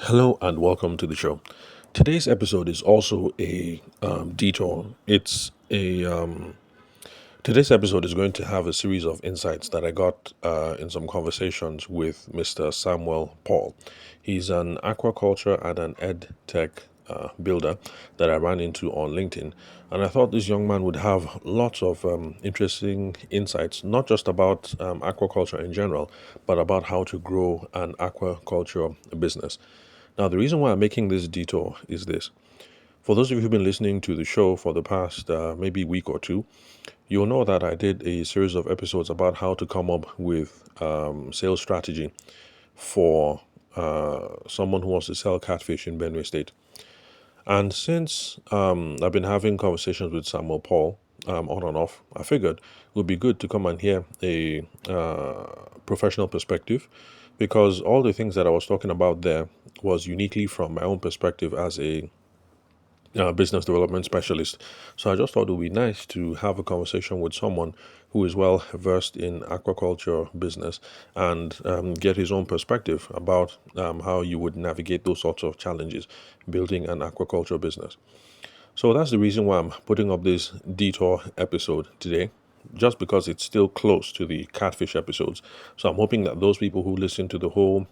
Hello and welcome to the show. Today's episode is also a detour. Today's episode is going to have a series of insights that I got in some conversations with Mr. Samuel Paul. He's an aquaculture and an ed tech builder that I ran into on LinkedIn, and I thought this young man would have lots of interesting insights, not just about aquaculture in general, but about how to grow an aquaculture business. Now, the reason why I'm making this detour is this. For those of you who've been listening to the show for the past maybe week or two, you'll know that I did a series of episodes about how to come up with sales strategy for someone who wants to sell catfish in Benue State. And since I've been having conversations with Samuel Paul on and off, I figured it would be good to come and hear a professional perspective because all the things that I was talking about there was uniquely from my own perspective as a business development specialist. So I just thought it would be nice to have a conversation with someone who is well versed in aquaculture business and get his own perspective about how you would navigate those sorts of challenges building an aquaculture business. So that's the reason why I'm putting up this detour episode today, just because it's still close to the catfish episodes. So I'm hoping that those people who listen to the whole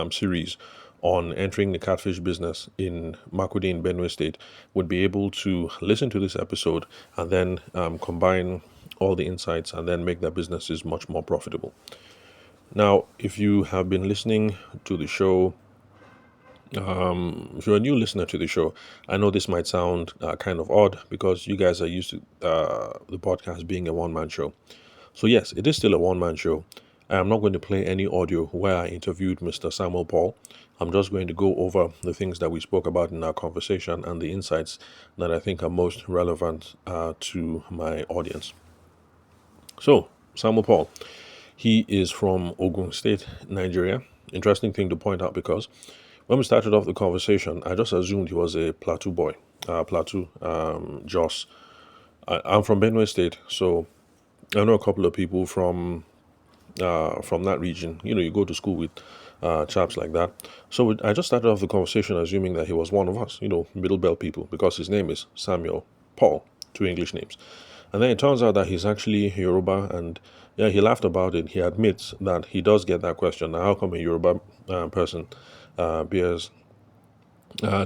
series on entering the catfish business in Makudi in Benue State would be able to listen to this episode and then combine all the insights and then make their businesses much more profitable. Now, if you have been listening to the show, if you're a new listener to the show, I know this might sound kind of odd because you guys are used to the podcast being a one-man show. So yes, it is still a one-man show. I am not going to play any audio where I interviewed Mr. Samuel Paul. I'm just going to go over the things that we spoke about in our conversation and the insights that I think are most relevant to my audience. So, Samuel Paul, he is from Ogun State, Nigeria. Interesting thing to point out because when we started off the conversation, I just assumed he was a Plateau boy, Plateau, Jos. I'm from Benue State, so I know a couple of people from that region. You know, you go to school with chaps like that. So I just started off the conversation assuming that he was one of us, middle belt people, because his name is Samuel Paul, two English names. And then it turns out that he's actually Yoruba, and yeah, he laughed about it. He admits that he does get that question. Now, how come a Yoruba person bears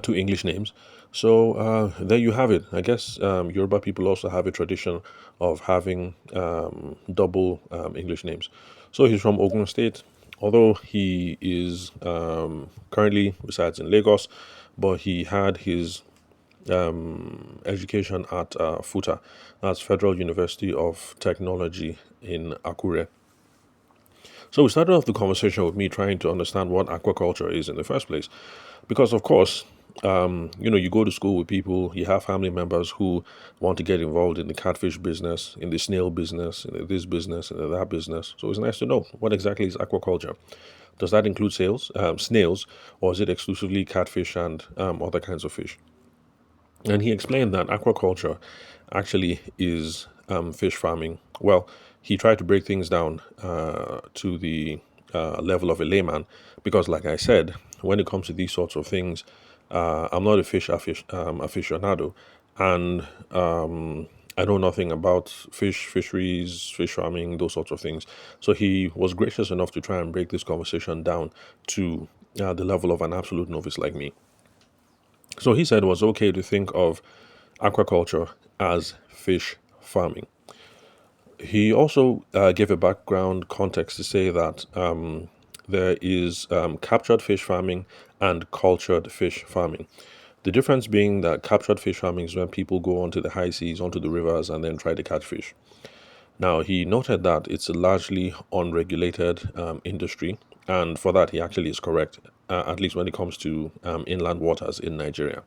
two English names? So there you have it. I guess Yoruba people also have a tradition of having double English names. So he's from Ogun State, although he is currently resides in Lagos, but he had his education at FUTA, that's Federal University of Technology in Akure. So we started off the conversation with me trying to understand what aquaculture is in the first place, because of course, you go to school with people, you have family members who want to get involved in the catfish business, in the snail business, in this business, in that business. So it's nice to know what exactly is aquaculture. Does that include snails, or is it exclusively catfish and other kinds of fish? And he explained that aquaculture actually is fish farming. Well, he tried to break things down to the level of a layman because, like I said, when it comes to these sorts of things, I'm not a aficionado, and I know nothing about fisheries, fish farming, those sorts of things. So he was gracious enough to try and break this conversation down to the level of an absolute novice like me. So he said it was okay to think of aquaculture as fish farming. He also gave a background context to say that there is captured fish farming and cultured fish farming. The difference being that captured fish farming is when people go onto the high seas, onto the rivers, and then try to catch fish. Now, he noted that it's a largely unregulated industry, and for that, he actually is correct, at least when it comes to inland waters in Nigeria.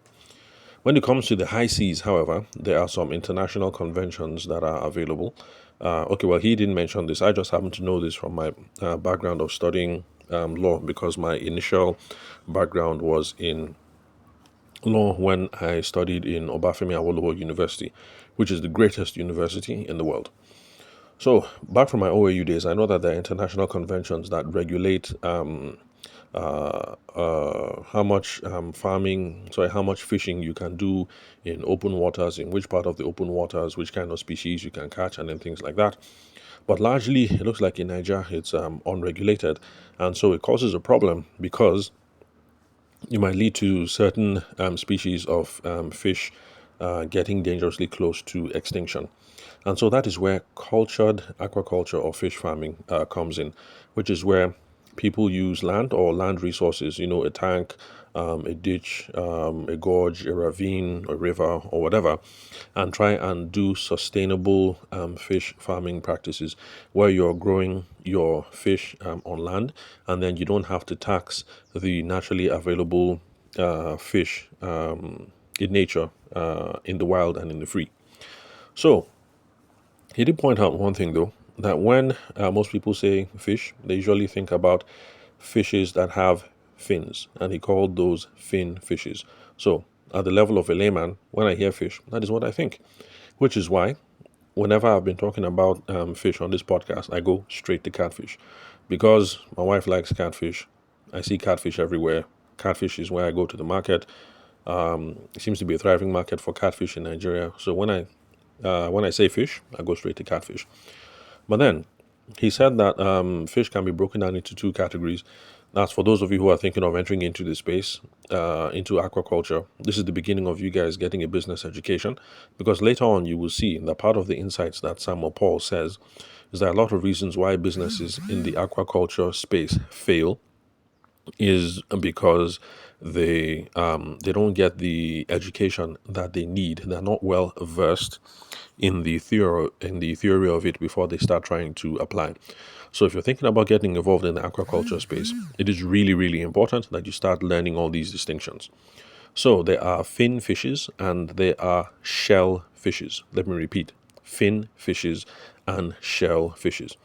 When it comes to the high seas, however, there are some international conventions that are available. Okay, well, he didn't mention this. I just happen to know this from my background of studying law because my initial background was in law when I studied in Obafemi Awolowo University, which is the greatest university in the world. So, back from my OAU days, I know that there are international conventions that regulate how much fishing you can do in open waters, in which part of the open waters, which kind of species you can catch, and then things like that. But largely, it looks like in Nigeria, it's unregulated, and so it causes a problem because you might lead to certain species of fish getting dangerously close to extinction. And so that is where cultured aquaculture or fish farming comes in, which is where people use land or land resources, a tank, a ditch, a gorge, a ravine, a river, or whatever, and try and do sustainable fish farming practices where you're growing your fish on land, and then you don't have to tax the naturally available fish in nature, in the wild and in the free. So he did point out one thing though, that when most people say fish, they usually think about fishes that have fins, and he called those fin fishes. So, at the level of a layman, when I hear fish, that is what I think, which is why whenever I've been talking about fish on this podcast, I go straight to catfish because my wife likes catfish. I see catfish everywhere. Catfish is where I go to the market. It seems to be a thriving market for catfish in Nigeria. So when I say fish, I go straight to catfish. But then he said that fish can be broken down into two categories. That's for those of you who are thinking of entering into the space, into aquaculture. This is the beginning of you guys getting a business education, because later on you will see that part of the insights that Samuel Paul says is that a lot of reasons why businesses in the aquaculture space fail is because they don't get the education that they need. They're not well versed in the theory of it before they start trying to apply. So if you're thinking about getting involved in the aquaculture space, it is really, really important that you start learning all these distinctions. So there are fin fishes and there are shell fishes. Let me repeat: fin fishes and shell fishes.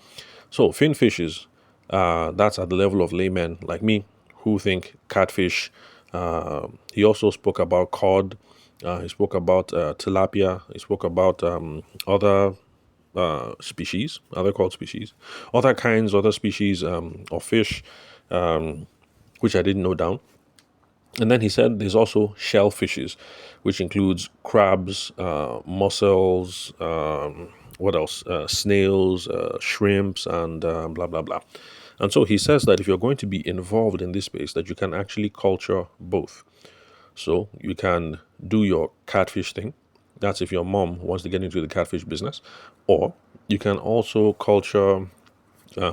So fin fishes, that's at the level of laymen like me who think catfish. He also spoke about cod. He spoke about tilapia. He spoke about other species, other cod species, other species of fish, which I didn't know down. And then he said there's also shellfishes, which includes crabs, mussels, what else? Snails, shrimps, and blah blah blah. And so he says that if you're going to be involved in this space, that you can actually culture both. So you can do your catfish thing. That's if your mom wants to get into the catfish business, or you can also culture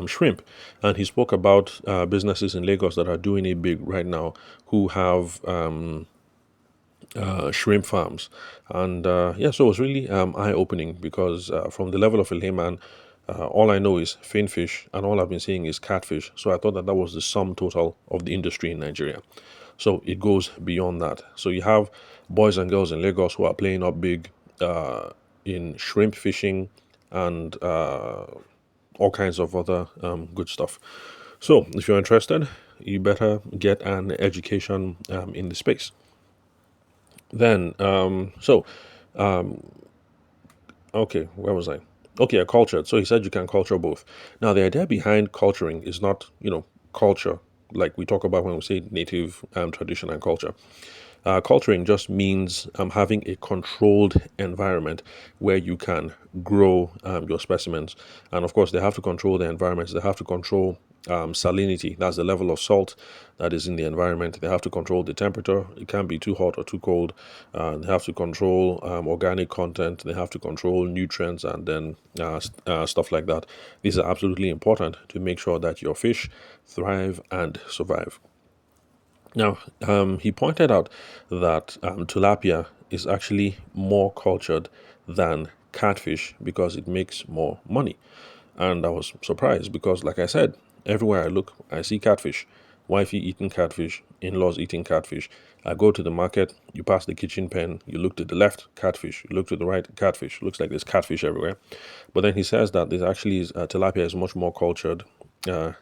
shrimp. And he spoke about businesses in Lagos that are doing it big right now, who have shrimp farms. And yeah, so it was really eye opening because from the level of a layman, all I know is finfish, and all I've been seeing is catfish. So I thought that that was the sum total of the industry in Nigeria. So it goes beyond that. So you have boys and girls in Lagos who are playing up big in shrimp fishing and all kinds of other good stuff. So if you're interested, you better get an education in the space. Then, okay, where was I? Okay, a culture. So he said you can culture both. Now, the idea behind culturing is not, culture like we talk about when we say native tradition and culture. Culturing just means having a controlled environment where you can grow your specimens. And of course, they have to control the environments. They have to control salinity. That's the level of salt that is in the environment. They have to control the temperature. It can't be too hot or too cold. They have to control organic content. They have to control nutrients and then stuff like that. These are absolutely important to make sure that your fish thrive and survive. Now, he pointed out that tilapia is actually more cultured than catfish because it makes more money. And I was surprised because, like I said, everywhere I look, I see catfish. Wifey eating catfish, in laws eating catfish. I go to the market, you pass the kitchen pen, you look to the left, catfish. You look to the right, catfish. Looks like there's catfish everywhere. But then he says that there's actually tilapia is much more cultured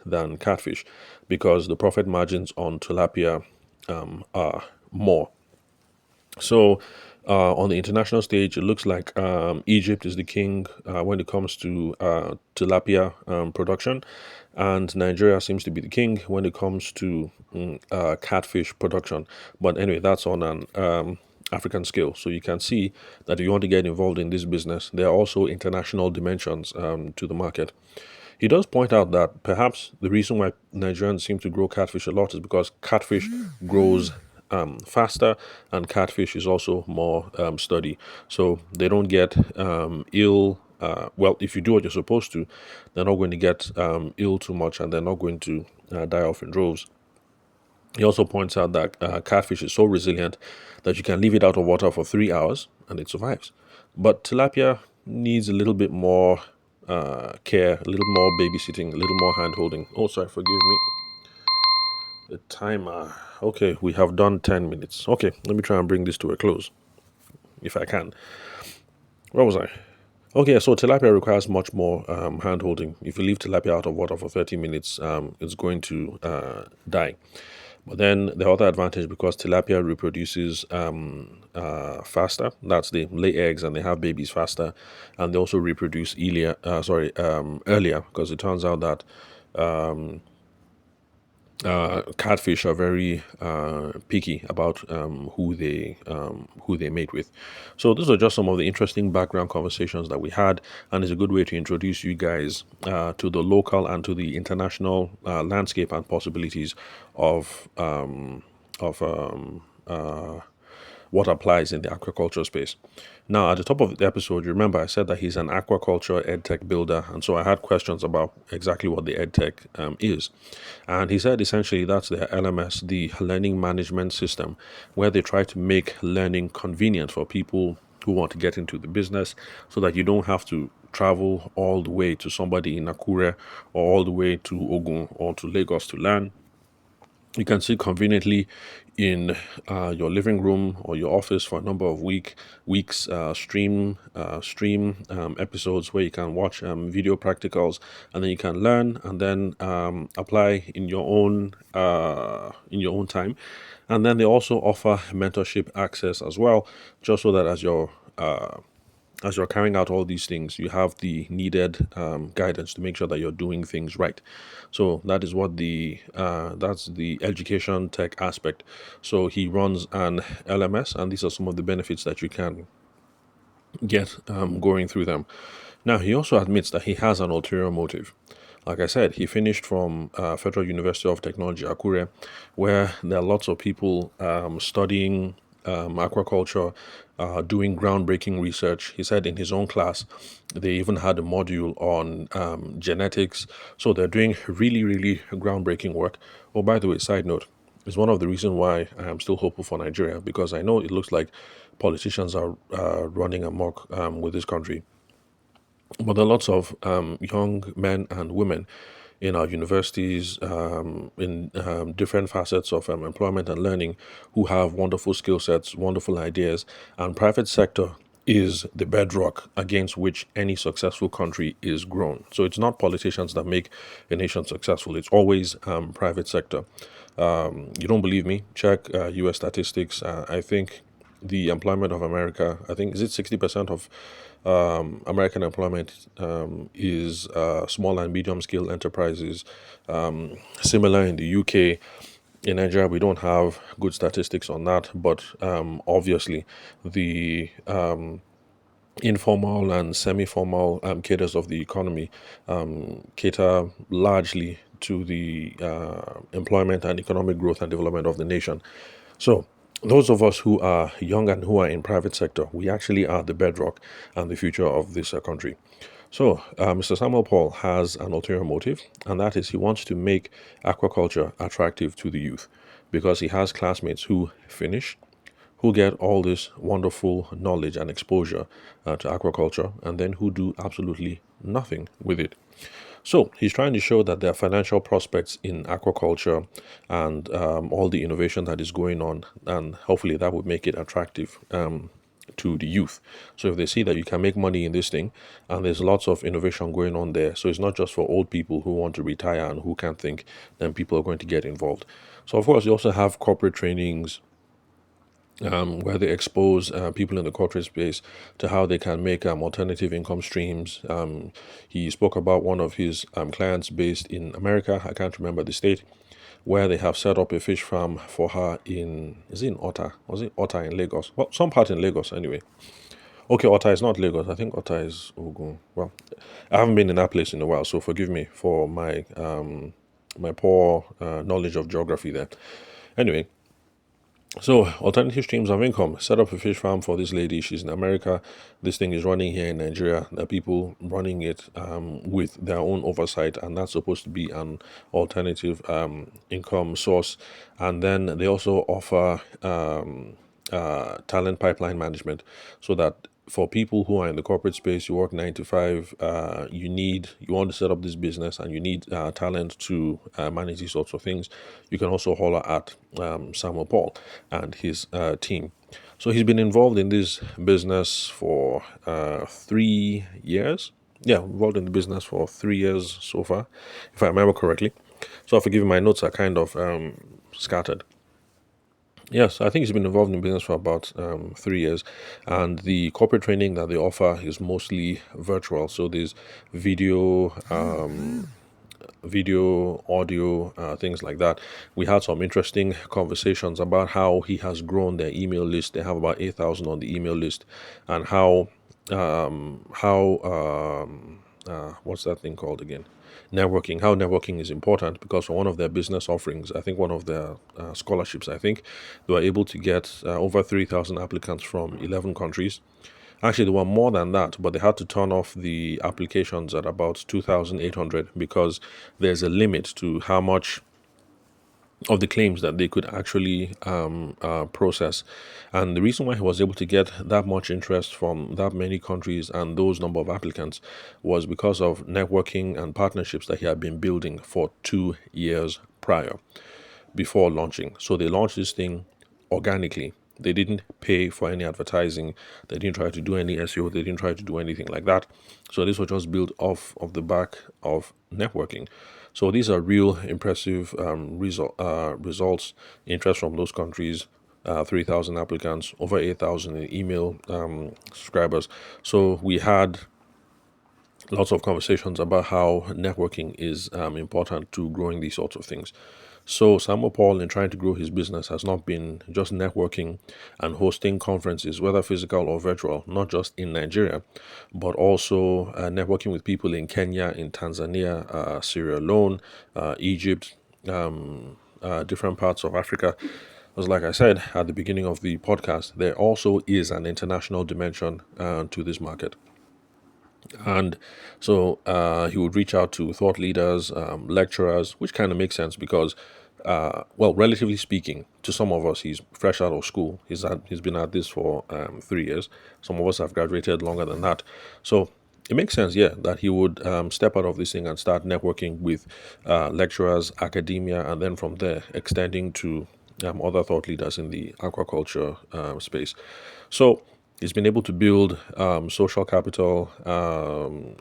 than catfish because the profit margins on tilapia are more. So, on the international stage, it looks like Egypt is the king when it comes to tilapia production. and Nigeria seems to be the king when it comes to catfish production. But anyway, that's on an African scale. So you can see that if you want to get involved in this business, there are also international dimensions to the market. He does point out that perhaps the reason why Nigerians seem to grow catfish a lot is because catfish grows faster, and catfish is also more sturdy. So they don't get ill. Well, if you do what you're supposed to, they're not going to get ill too much, and they're not going to die off in droves. He also points out that catfish is so resilient that you can leave it out of water for 3 hours and it survives. But tilapia needs a little bit more care, a little more babysitting, a little more hand holding. Oh, sorry, forgive me. The timer. Okay, we have done 10 minutes. Okay, let me try and bring this to a close if I can. Where was I? Okay, so tilapia requires much more hand holding. If you leave tilapia out of water for 30 minutes, it's going to die. But then the other advantage, because tilapia reproduces faster, that's they lay eggs and they have babies faster, and they also reproduce earlier, because it turns out that catfish are very picky about who they mate with. So those are just some of the interesting background conversations that we had, and it's a good way to introduce you guys to the local and to the international landscape and possibilities of what applies in the aquaculture space. Now, at the top of the episode, you remember I said that he's an aquaculture edtech builder, and so I had questions about exactly what the edtech is. And he said essentially that's the LMS, the learning management system, where they try to make learning convenient for people who want to get into the business so that you don't have to travel all the way to somebody in Akure or all the way to Ogun or to Lagos to learn. You can sit conveniently in your living room or your office for a number of weeks. Stream episodes where you can watch video practicals, and then you can learn and then apply in your own time. And then they also offer mentorship access as well, just so that as you're carrying out all these things, you have the needed guidance to make sure that you're doing things right. So that is what that's the education tech aspect. So he runs an LMS, and these are some of the benefits that you can get going through them. Now, he also admits that he has an ulterior motive. Like I said, he finished from Federal University of Technology, Akure, where there are lots of people studying aquaculture, doing groundbreaking research. He said in his own class, they even had a module on genetics. So they're doing really, really groundbreaking work. Oh, by the way, side note, it's one of the reasons why I am still hopeful for Nigeria, because I know it looks like politicians are running amok with this country. But there are lots of young men and women in our universities, in different facets of employment and learning, who have wonderful skill sets, wonderful ideas, and private sector is the bedrock against which any successful country is grown. So it's not politicians that make a nation successful. It's always private sector. You don't believe me? Check U.S. statistics. I think the employment of America, I think, is it 60% of American employment is small and medium scale enterprises. Similar in the UK. In Nigeria, we don't have good statistics on that, but obviously the informal and semi-formal cadres of the economy cater largely to the employment and economic growth and development of the nation. So those of us who are young and who are in private sector, we actually are the bedrock and the future of this country. So Mr. Samuel Paul has an ulterior motive, and that is he wants to make aquaculture attractive to the youth, because he has classmates who finish, who get all this wonderful knowledge and exposure to aquaculture, and then who do absolutely nothing with it. So he's trying to show that there are financial prospects in aquaculture and all the innovation that is going on, and hopefully that would make it attractive to the youth. So if they see that you can make money in this thing, and there's lots of innovation going on there, so it's not just for old people who want to retire and who can't think, then people are going to get involved. So of course you also have corporate trainings, where they expose people in the corporate space to how they can make alternative income streams. He spoke about one of his clients based in America. I can't remember the state, where they have set up a fish farm for her in, is it in Otta? Was it Otta in Lagos? Well, some part in Lagos anyway. Okay, Otta is not Lagos. I think Otta is Ogun. Well, I haven't been in that place in a while, so forgive me for my poor knowledge of geography there. Anyway, so, alternative streams of income. Set up a fish farm for this lady. She's in America. This thing is running here in Nigeria. There are people running it with their own oversight, and that's supposed to be an alternative income source. And then they also offer talent pipeline management, so that for people who are in the corporate space, you work 9 to 5, you want to set up this business and you need talent to manage these sorts of things. You can also holler at Samuel Paul and his team. So he's been involved in this business for 3 years. Yeah, involved in the business for 3 years so far, if I remember correctly. So forgive me, my notes are kind of scattered. Yes, I think he's been involved in business for about 3 years, and the corporate training that they offer is mostly virtual. So there's video, audio, things like that. We had some interesting conversations about how he has grown their email list. They have about 8,000 on the email list, and what's that thing called again? Networking. How networking is important, because for one of their business offerings, I think one of their scholarships, I think they were able to get over 3,000 applicants from 11 countries. Actually, there were more than that, but they had to turn off the applications at about 2,800 because there's a limit to how much of the claims that they could actually process. And the reason why he was able to get that much interest from that many countries and those number of applicants was because of networking and partnerships that he had been building for 2 years prior, before launching. So they launched this thing organically. They didn't pay for any advertising. They didn't try to do any SEO. They didn't try to do anything like that. So this was just built off of the back of networking. So these are real impressive results. Interest from those countries, 3,000 applicants, over 8,000 in email subscribers. So we had lots of conversations about how networking is important to growing these sorts of things. So Samuel Paul, in trying to grow his business, has not been just networking and hosting conferences, whether physical or virtual, not just in Nigeria, but also networking with people in Kenya, in Tanzania, Sierra Leone, Egypt, different parts of Africa. Because, like I said at the beginning of the podcast, there also is an international dimension to this market. And so he would reach out to thought leaders, lecturers, which kind of makes sense because, well, relatively speaking, to some of us, he's fresh out of school. He's been at this for 3 years. Some of us have graduated longer than that. So it makes sense, yeah, that he would step out of this thing and start networking with lecturers, academia, and then from there extending to other thought leaders in the aquaculture space. So he's been able to build social capital,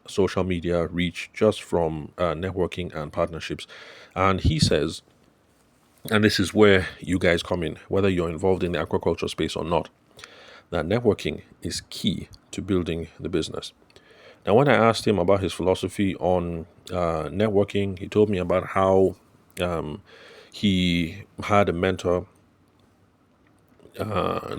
social media reach just from networking and partnerships. And he says, and this is where you guys come in, whether you're involved in the aquaculture space or not, that networking is key to building the business. Now, when I asked him about his philosophy on networking, he told me about how he had a mentor.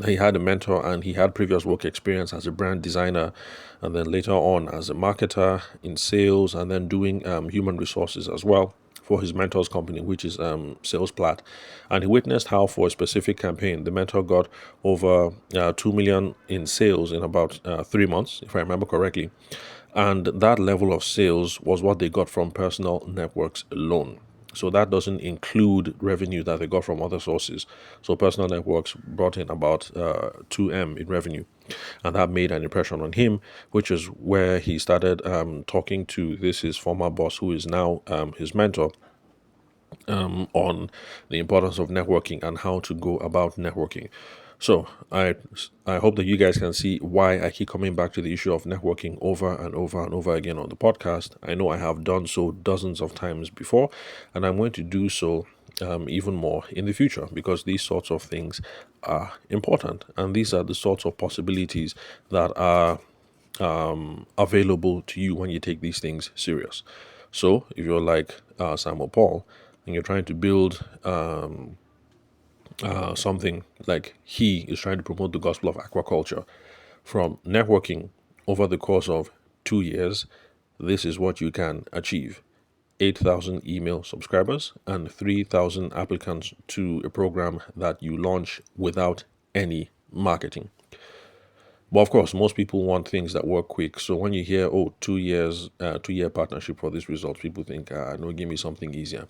He had a mentor and he had previous work experience as a brand designer, and then later on as a marketer in sales, and then doing human resources as well for his mentor's company, which is SalesPlat. And he witnessed how, for a specific campaign, the mentor got over 2 million in sales in about 3 months, if I remember correctly. And that level of sales was what they got from personal networks alone. So that doesn't include revenue that they got from other sources. So personal networks brought in about 2M in revenue. And that made an impression on him, which is where he started talking to his former boss, who is now his mentor, on the importance of networking and how to go about networking. So I hope that you guys can see why I keep coming back to the issue of networking over and over and over again on the podcast. I know I have done so dozens of times before, and I'm going to do so even more in the future because these sorts of things are important, and these are the sorts of possibilities that are available to you when you take these things serious. So if you're like Samuel Paul and you're trying to build something like he is trying to promote the gospel of aquaculture from networking over the course of 2 years, this is what you can achieve: 8,000 email subscribers and 3,000 applicants to a program that you launch without any marketing. But of course, most people want things that work quick. So when you hear, oh, 2 years, 2 year partnership for this result, people think, no, give me something easier.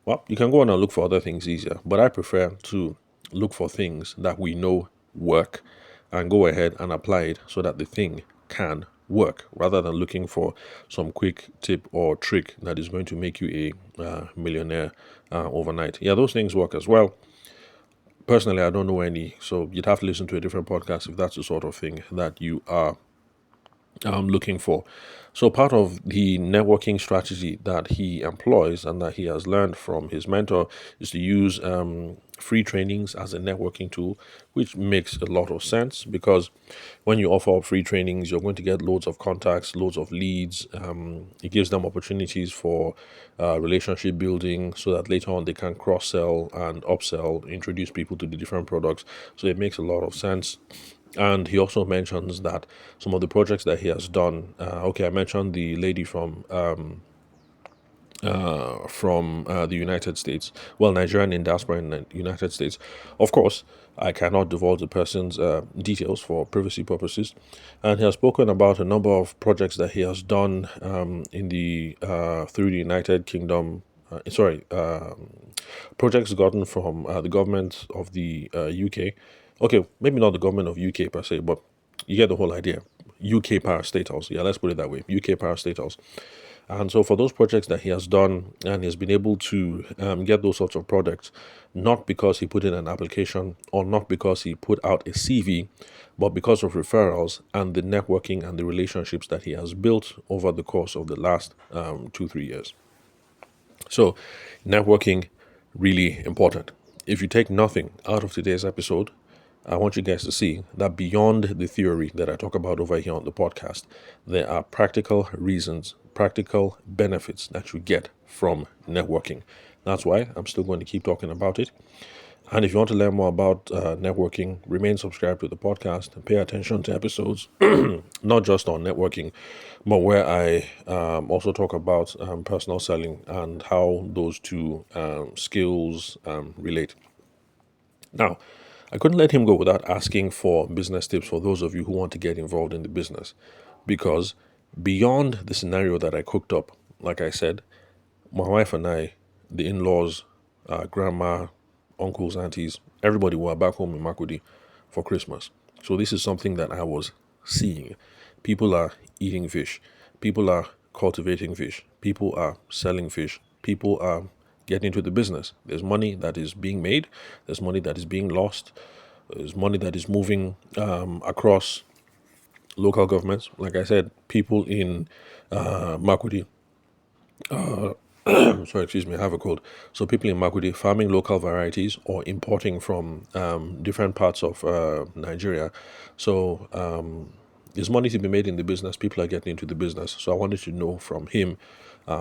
Well, you can go on and look for other things easier, but I prefer to look for things that we know work and go ahead and apply it so that the thing can work rather than looking for some quick tip or trick that is going to make you a millionaire overnight. Yeah, those things work as well. Personally, I don't know any, so you'd have to listen to a different podcast if that's the sort of thing that you are looking for. So, part of the networking strategy that he employs and that he has learned from his mentor is to use free trainings as a networking tool, which makes a lot of sense because when you offer up free trainings, you're going to get loads of contacts, loads of leads. It gives them opportunities for relationship building so that later on they can cross sell and upsell, introduce people to the different products. So, it makes a lot of sense. And he also mentions that some of the projects that he has done. Okay, I mentioned the lady from the United States. Well, Nigerian in diaspora in the United States. Of course, I cannot divulge the person's details for privacy purposes. And he has spoken about a number of projects that he has done in the through the United Kingdom. Projects gotten from the government of the UK. Okay, maybe not the government of UK per se, but you get the whole idea. UK parastatals. Yeah, let's put it that way. UK parastatals. And so for those projects that he has done, and he's been able to get those sorts of products, not because he put in an application or not because he put out a CV, but because of referrals and the networking and the relationships that he has built over the course of the last 2, 3 years. So, networking, really important. If you take nothing out of today's episode, I want you guys to see that beyond the theory that I talk about over here on the podcast, there are practical reasons, practical benefits that you get from networking. That's why I'm still going to keep talking about it. And if you want to learn more about networking, remain subscribed to the podcast and pay attention to episodes, not just on networking, but where I also talk about personal selling and how those two skills relate. Now, I couldn't let him go without asking for business tips for those of you who want to get involved in the business. Because beyond the scenario that I cooked up, like I said, my wife and I, the in laws, grandma, uncles, aunties, everybody were back home in Makudi for Christmas. So this is something that I was seeing. People are eating fish. People are cultivating fish. People are selling fish. People are getting into the business. There's money that is being made. There's money that is being lost. There's money that is moving across local governments. Like I said, people in Makudi, sorry, excuse me, I have a cold. So people in Makudi farming local varieties or importing from different parts of Nigeria. So there's money to be made in the business. People are getting into the business. So I wanted to know from him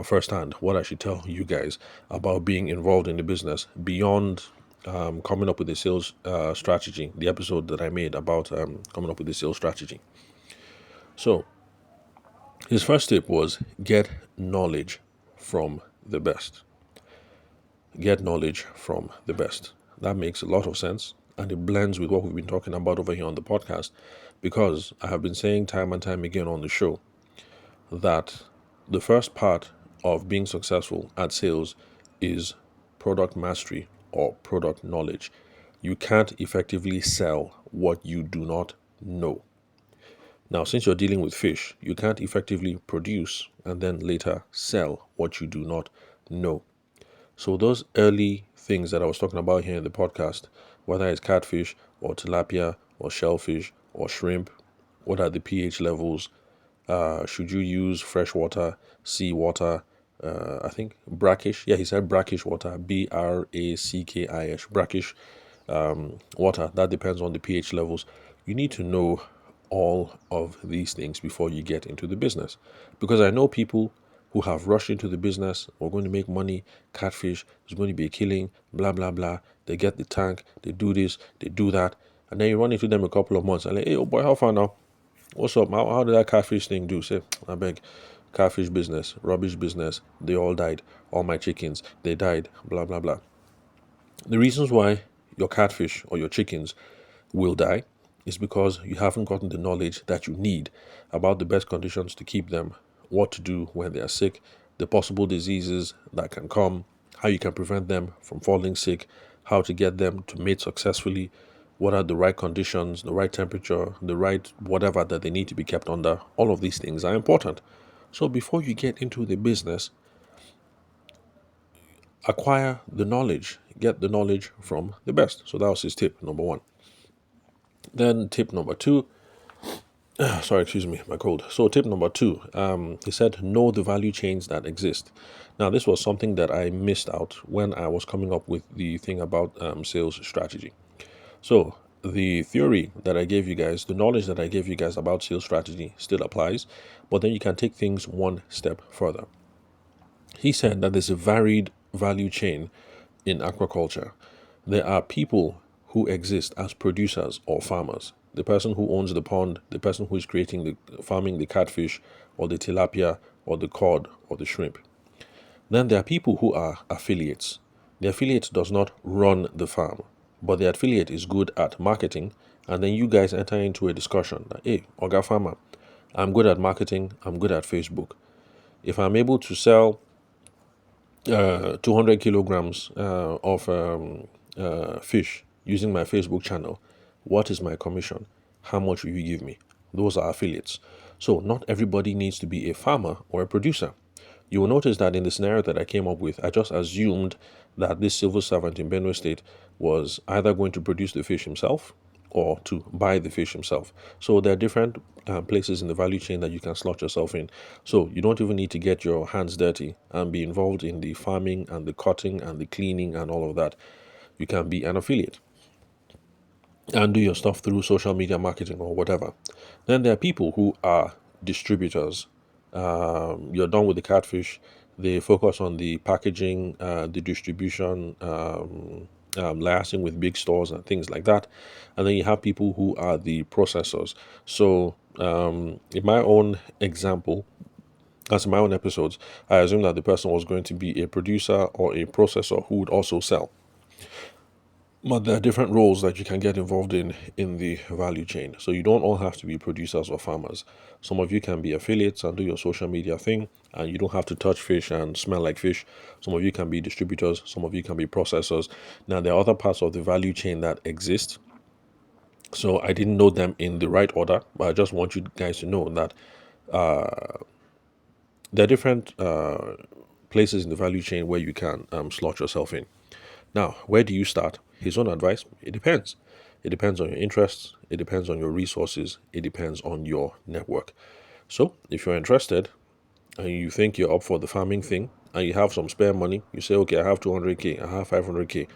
firsthand what I should tell you guys about being involved in the business beyond coming up with a sales strategy. The episode that I made about coming up with a sales strategy. So his first tip was get knowledge from the best. Get knowledge from the best. That makes a lot of sense and it blends with what we've been talking about over here on the podcast because I have been saying time and time again on the show that the first part of being successful at sales is product mastery or product knowledge. You can't effectively sell what you do not know. Now, since you're dealing with fish, you can't effectively produce and then later sell what you do not know. So those early things that I was talking about here in the podcast, whether it's catfish or tilapia or shellfish or shrimp, what are the pH levels? Should you use fresh water, sea water? I think brackish. Yeah, he said brackish water. Brackish. Brackish water. That depends on the pH levels. You need to know all of these things before you get into the business. Because I know people who have rushed into the business, we're going to make money, catfish, is going to be a killing, blah, blah, blah. They get the tank, they do this, they do that. And then you run into them a couple of months and like, hey, oh boy, how far now? What's up? How did that catfish thing do? Say, I beg, catfish business, rubbish business. They all died. All my chickens, they died. Blah blah blah. The reasons why your catfish or your chickens will die is because you haven't gotten the knowledge that you need about the best conditions to keep them, what to do when they are sick, the possible diseases that can come, how you can prevent them from falling sick, how to get them to mate successfully, what are the right conditions, the right temperature, the right whatever that they need to be kept under. All of these things are important. So before you get into the business, acquire the knowledge, get the knowledge from the best. So that was his tip number one. Then tip number two, sorry, excuse me, my cold. So tip number two, he said, know the value chains that exist. Now, this was something that I missed out when I was coming up with the thing about sales strategy. So the theory that I gave you guys, the knowledge that I gave you guys about sales strategy still applies, but then you can take things one step further. He said that there's a varied value chain in aquaculture. There are people who exist as producers or farmers. The person who owns the pond, the person who is creating the farming the catfish or the tilapia or the cod or the shrimp. Then there are people who are affiliates. The affiliate does not run the farm, but the affiliate is good at marketing, and then you guys enter into a discussion that, hey, Oga Farmer, I'm good at marketing, I'm good at Facebook. If I'm able to sell 200 kilograms of fish using my Facebook channel, what is my commission? How much will you give me? Those are affiliates. So not everybody needs to be a farmer or a producer. You will notice that in the scenario that I came up with, I just assumed that this civil servant in Benue State was either going to produce the fish himself or to buy the fish himself. So there are different places in the value chain that you can slot yourself in. So you don't even need to get your hands dirty and be involved in the farming and the cutting and the cleaning and all of that. You can be an affiliate and do your stuff through social media marketing or whatever. Then there are people who are distributors. You're done with the catfish, they focus on the packaging, the distribution, liaising with big stores and things like that. And then you have people who are the processors. So, in my own example, as in my own episodes, I assume that the person was going to be a producer or a processor who would also sell. But there are different roles that you can get involved in the value chain. So you don't all have to be producers or farmers. Some of you can be affiliates and do your social media thing, and you don't have to touch fish and smell like fish. Some of you can be distributors. Some of you can be processors. Now, there are other parts of the value chain that exist. So I didn't know them in the right order, but I just want you guys to know that there are different places in the value chain where you can slot yourself in. Now, where do you start? His own advice, it depends. It depends on your interests, it depends on your resources, it depends on your network. So, if you're interested and you think you're up for the farming thing and you have some spare money, you say, okay, I have 200K, I have 500K.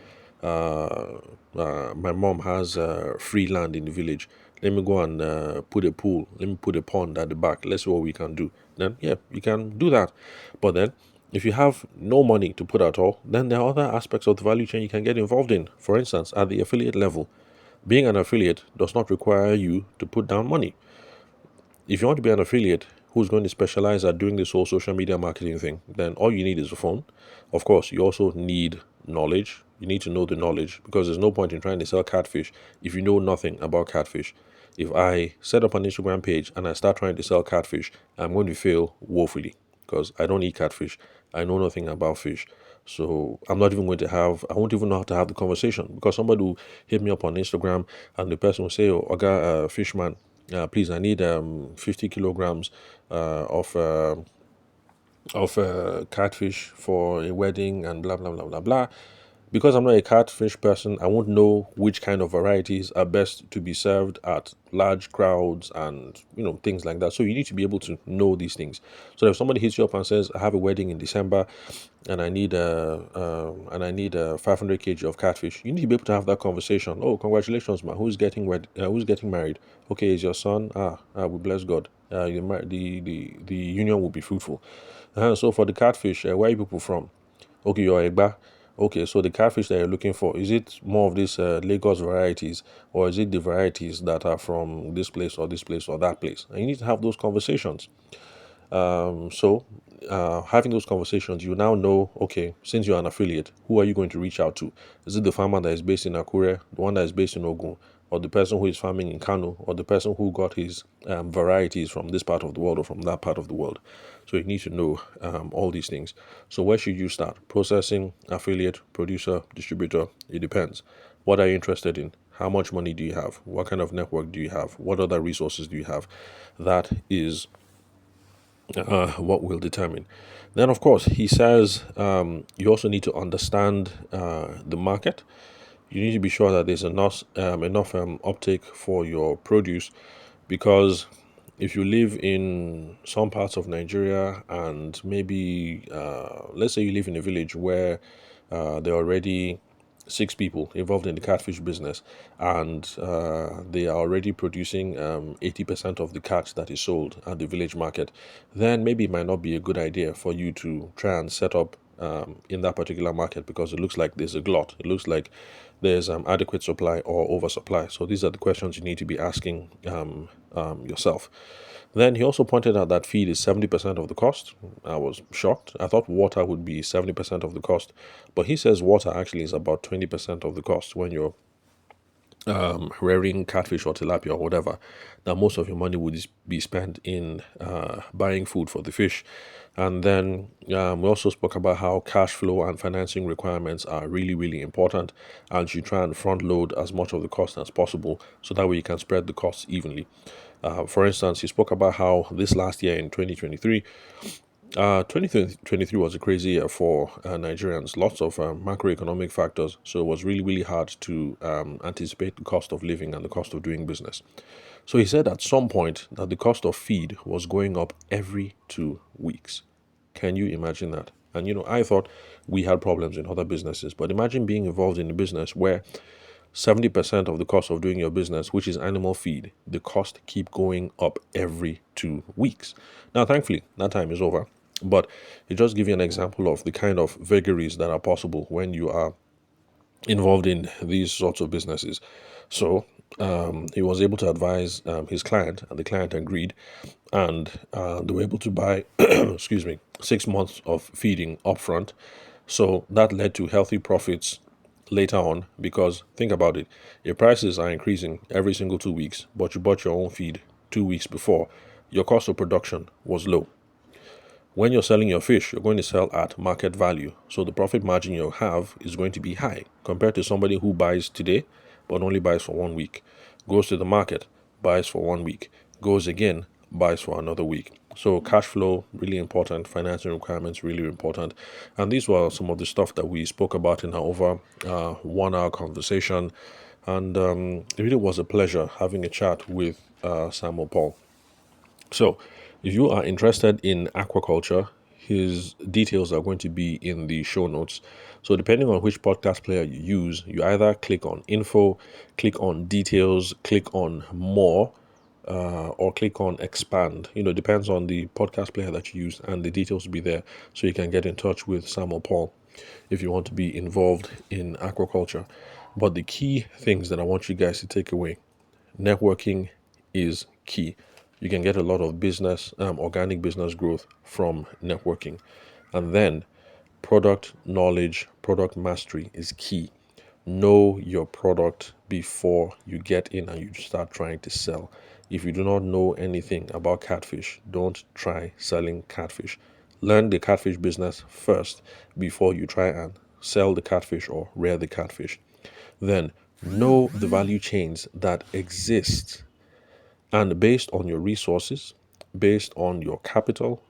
My mom has free land in the village. Let me go and put a pool. Let me put a pond at the back. Let's see what we can do. Then, yeah, you can do that. But then, if you have no money to put at all, then there are other aspects of the value chain you can get involved in. For instance, at the affiliate level, being an affiliate does not require you to put down money. If you want to be an affiliate who's going to specialize at doing this whole social media marketing thing, then all you need is a phone. Of course, you also need knowledge. You need to know the knowledge because there's no point in trying to sell catfish if you know nothing about catfish. If I set up an Instagram page and I start trying to sell catfish, I'm going to fail woefully because I don't eat catfish. I know nothing about fish. So I'm not even going to I won't even know how to have the conversation because somebody will hit me up on Instagram and the person will say, oh, Oga, Fishman, please, I need 50 kilograms of of catfish for a wedding and blah blah blah blah blah. Because I'm not a catfish person, I won't know which kind of varieties are best to be served at large crowds and things like that. So you need to be able to know these things. So if somebody hits you up and says, "I have a wedding in December, and I need a 500 kg of catfish," you need to be able to have that conversation. "Oh, congratulations, man! Who's getting married? Okay, is your son? We bless God. The union will be fruitful." So for the catfish, where are you people from? Okay, you're Egba. Okay, so the catfish that you're looking for, is it more of these Lagos varieties, or is it the varieties that are from this place or this place or that place? And you need to have those conversations. Having those conversations, you now know, okay, since you're an affiliate, who are you going to reach out to? Is it the farmer that is based in Akure, the one that is based in Ogun, or the person who is farming in Kano, or the person who got his varieties from this part of the world or from that part of the world? So you need to know all these things. So where should you start? Processing, affiliate, producer, distributor? It depends. What are you interested in? How much money do you have? What kind of network do you have? What other resources do you have? That is what will determine. Then, of course, he says you also need to understand the market. You need to be sure that there's enough uptake for your produce, because if you live in some parts of Nigeria and maybe, let's say you live in a village where there are already 6 people involved in the catfish business, and they are already producing 80% of the catch that is sold at the village market, then maybe it might not be a good idea for you to try and set up in that particular market, because it looks like there's a glut. It looks like there's adequate supply or oversupply. So these are the questions you need to be asking yourself. Then he also pointed out that feed is 70% of the cost. I was shocked. I thought water would be 70% of the cost, but he says water actually is about 20% of the cost when you're rearing catfish or tilapia or whatever. Now, most of your money would be spent in buying food for the fish. And then we also spoke about how cash flow and financing requirements are really, really important. And you try and front load as much of the cost as possible, so that way you can spread the costs evenly. For instance, he spoke about how this last year in 2023, 2023 was a crazy year for Nigerians. Lots of macroeconomic factors, so it was really, really hard to anticipate the cost of living and the cost of doing business. So he said at some point that the cost of feed was going up every 2 weeks. Can you imagine that? And I thought we had problems in other businesses, but imagine being involved in a business where 70% of the cost of doing your business, which is animal feed, the cost keep going up every 2 weeks. Now, thankfully, that time is over. But it just gives you an example of the kind of vagaries that are possible when you are involved in these sorts of businesses. So he was able to advise his client, and the client agreed, and they were able to buy, excuse me, 6 months of feeding upfront. So that led to healthy profits later on, because think about it, your prices are increasing every single 2 weeks, but you bought your own feed 2 weeks before. Your cost of production was low. When you're selling your fish, you're going to sell at market value. So the profit margin you'll have is going to be high compared to somebody who buys today but only buys for 1 week, goes to the market, buys for 1 week, goes again, buys for another week. So cash flow, really important. Financing requirements, really important. And these were some of the stuff that we spoke about in our over 1 hour conversation. And it really was a pleasure having a chat with Samuel Paul. So, if you are interested in aquaculture, his details are going to be in the show notes. So, depending on which podcast player you use, you either click on info, click on details, click on more, or click on expand. Depends on the podcast player that you use, and the details will be there, so you can get in touch with Samuel Paul if you want to be involved in aquaculture. But the key things that I want you guys to take away: networking is key. You can get a lot of business, organic business growth from networking. And then product knowledge, product mastery is key. Know your product before you get in and you start trying to sell. If you do not know anything about catfish, don't try selling catfish. Learn the catfish business first before you try and sell the catfish or rear the catfish. Then know the value chains that exist, and based on your resources, based on your capital,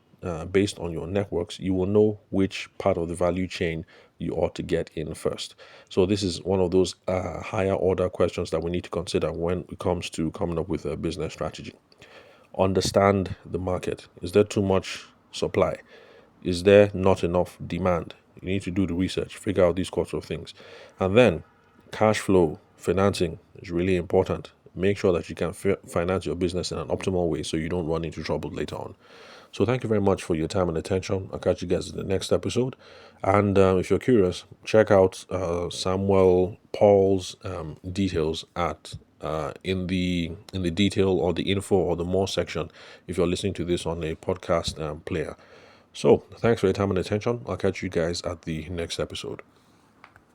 based on your networks, you will know which part of the value chain you ought to get in first. So this is one of those higher order questions that we need to consider when it comes to coming up with a business strategy. Understand the market. Is there too much supply? Is there not enough demand? You need to do the research, figure out these sorts of things. And then cash flow, financing is really important. Make sure that you can finance your business in an optimal way so you don't run into trouble later on. So thank you very much for your time and attention. I'll catch you guys in the next episode. And if you're curious, check out Samuel Paul's details at in the detail or the info or the more section if you're listening to this on a podcast player. So thanks for your time and attention. I'll catch you guys at the next episode.